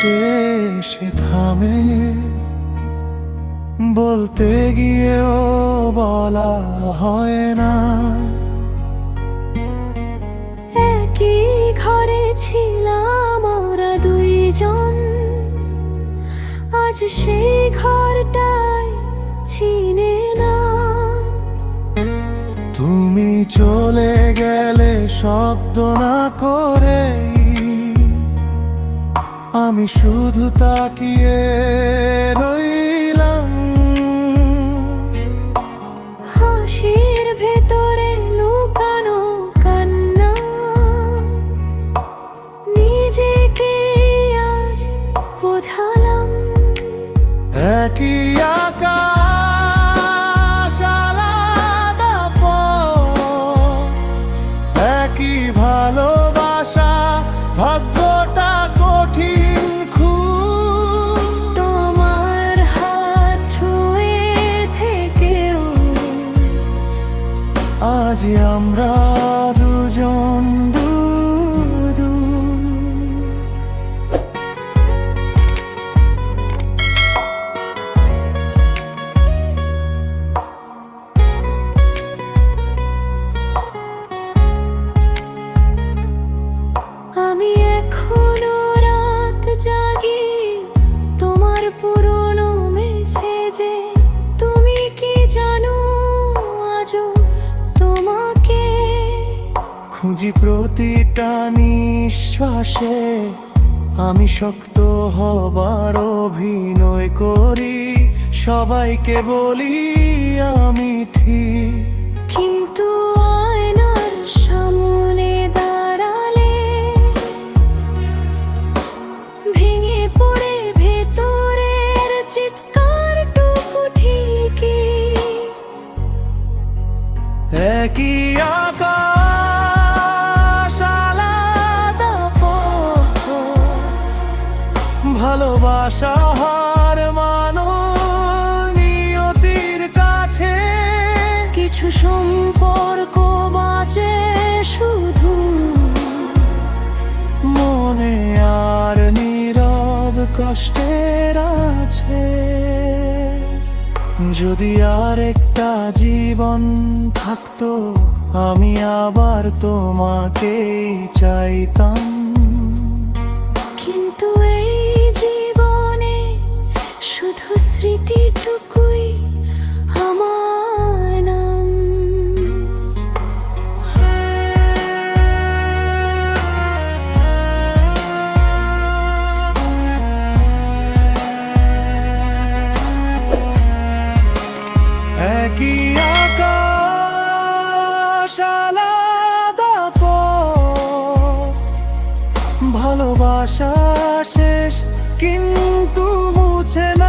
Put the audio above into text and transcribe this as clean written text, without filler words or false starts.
কষ্টে সে থামে, বলতে গিয়েও বলা হয় না। একই ঘরে ছিলাম আমরা দুইজন, আজ সেই ঘরটাই চিনে না। তুমি চলে গেলে শব্দ না করে, আমি শুধু তাকিয়ে রইলাম। হাসির ভেতরে লুকানো কান্না, নিজেকে আজ বোঝালাম। একই আকাশ, আলাদা পথ, একই ভালোবাসা, ভাগ্যটা কঠিন খুব। তোমার হাত ছুঁয়ে থেকেও আজ আমরা দুজন দূর। আমি এখনো রাত জাগি তোমার পুরনো মেসেজে। তুমি কি জানো আজও তোমাকে খুঁজি প্রতিটা নিঃশ্বাসে, আমি শক্ত হবার অভিনয় করি, সবাইকে বলি আমি ঠিক। কিন্তু আয়নার সামনে দাঁড়ালে ভেঙে পড়ে ভেতরের চিৎকারটুকু ঠিকই। একই আকাশ, আলাদা পথ, ভালোবাসা হার মানো নিয়তির কাছে। কিছু সম্পর্ক বাঁচে শুধু মনে, আর নীরব কষ্টের আছে। যদি আর একটা জীবন থাকতো, আমি আবার তোমাকেই চাইতাম। কিন্তু এই জীবনে শুধু স্মৃতিটুকুই আমার নাম। একই আকাশ, আলাদা পথ, ভালোবাসা শেষ কিন্তু মুছে না।